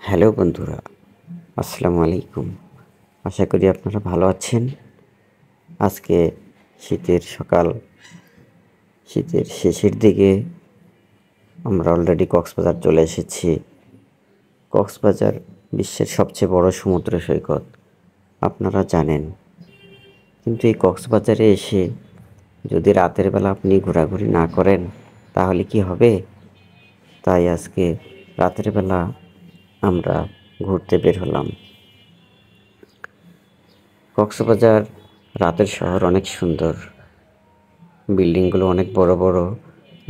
Hello বন্ধুরা, আসসালামু আলাইকুম। আশা করি আপনারা ভালো আছেন। আজকে শীতের সকাল, শীতের শেষের দিকে আমরা অলরেডি কক্সবাজার চলে এসেছি। কক্সবাজার বিশ্বের সবচেয়ে বড় সমুদ্র সৈকত, আপনারা জানেন। কিন্তু এই কক্সবাজারে এসে যদি রাতের বেলা আপনি ঘোরাঘুরি না করেন তাহলে কি হবে? তাই আজকে রাতের বেলা আমরা ঘুরতে বের হলাম। কক্সবাজার রাতের শহর অনেক সুন্দর, বিল্ডিংগুলো অনেক বড় বড়,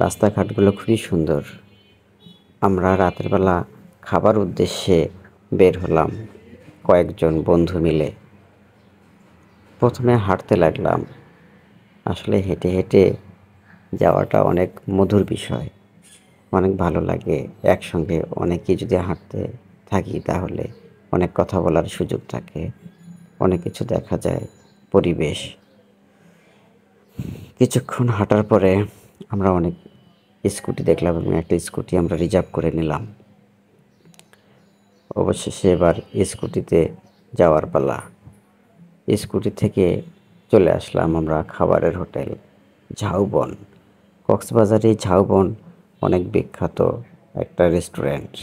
রাস্তাঘাটগুলো খুবই সুন্দর। আমরা রাতের বেলা খাবার উদ্দেশ্যে বের হলাম কয়েকজন বন্ধু মিলে। প্রথমে হাঁটতে লাগলাম। আসলে হেঁটে হেঁটে যাওয়াটা অনেক মধুর বিষয়, অনেক ভালো লাগে। একসঙ্গে অনেকেই যদি হাঁটতে থাকি তাহলে অনেক কথা বলার সুযোগ থাকে, অনেক কিছু দেখা যায়, পরিবেশ। কিছুক্ষণ হাঁটার পরে আমরা অনেক স্কুটি দেখলাম এবং একটা স্কুটি আমরা রিজার্ভ করে নিলাম। অবশেষে এবার স্কুটিতে যাওয়ার পালা। স্কুটি থেকে চলে আসলাম আমরা খাবারের হোটেল ঝাউবন। কক্সবাজারে ঝাউবন অনেক বিখ্যাত একটা রেস্টুরেন্ট,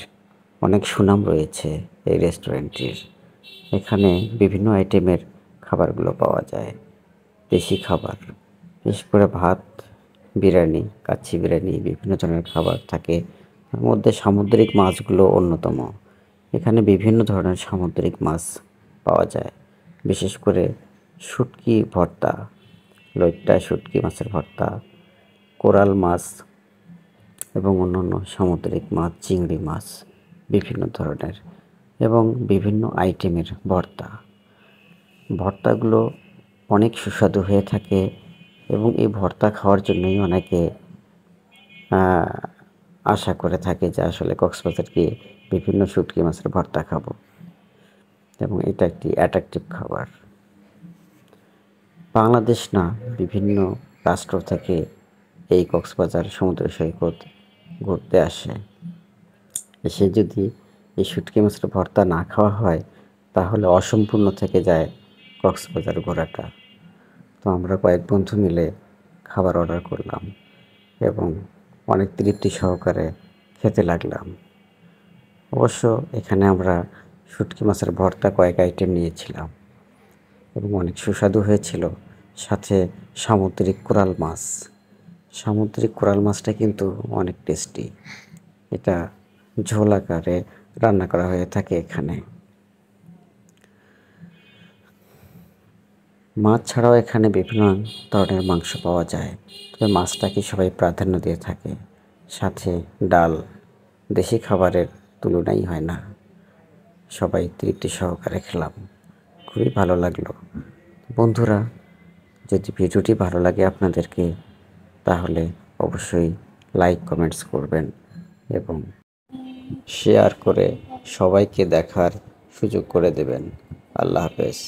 অনেক সুনাম রয়েছে এই রেস্টুরেন্টটির। এখানে বিভিন্ন আইটেমের খাবারগুলো পাওয়া যায়, দেশি খাবার, বিশেষ করে ভাত, বিরিয়ানি, কাচ্চি বিরিয়ানি, বিভিন্ন ধরনের খাবার থাকে। তার মধ্যে সামুদ্রিক মাছগুলো অন্যতম। এখানে বিভিন্ন ধরনের সামুদ্রিক মাছ পাওয়া যায়, বিশেষ করে শুটকি ভর্তা, লইট্টা শুটকি মাছের ভর্তা, কোরাল মাছ এবং অন্যান্য সামুদ্রিক মাছ, চিংড়ি মাছ বিভিন্ন ধরনের এবং বিভিন্ন আইটেমের ভর্তা। ভর্তাগুলো অনেক সুস্বাদু হয়ে থাকে এবং এই ভর্তা খাওয়ার জন্যই অনেকে আশা করে থাকে যে আসলে কক্সবাজার গিয়ে বিভিন্ন শুটকি মাছের ভর্তা খাবো, এবং এটা একটি অ্যাট্রাকটিভ খাবার। বাংলাদেশ না, বিভিন্ন রাষ্ট্র থেকে এই কক্সবাজার সমুদ্র সৈকত ঘুরতে আসে। এসে যদি এই শুটকি মাছের ভর্তা না খাওয়া হয় তাহলে অসম্পূর্ণ থেকে যায় কক্সবাজার ঘোরাটা। তো আমরা কয়েক বন্ধু মিলে খাবার অর্ডার করলাম এবং অনেক তৃপ্তি সহকারে খেতে লাগলাম। অবশ্য এখানে আমরা শুটকি মাছের ভর্তা কয়েক আইটেম নিয়েছিলাম এবং অনেক সুস্বাদু হয়েছিল। সাথে সামুদ্রিক কোরাল মাছ, সামুদ্রিক কোরাল মাছটা কিন্তু অনেক টেস্টি। এটা ঝোল আকারে রান্না করা হয়ে থাকে এখানে। মাছ ছাড়াও এখানে বিভিন্ন ধরনের মাংস পাওয়া যায়, তবে মাছটাকে সবাই প্রাধান্য দিয়ে থাকে। সাথে ডাল, দেশি খাবারের তুলনাই হয় না। সবাই তৃপ্তি সহকারে খেলাম, খুবই ভালো লাগলো। বন্ধুরা, যদি ভিডিওটি ভালো লাগে আপনাদেরকে তাহলে অবশ্যই লাইক কমেন্টস করবেন এবং শেয়ার করে সবাইকে দেখার সুযোগ করে দেবেন। আল্লাহ হাফেজ।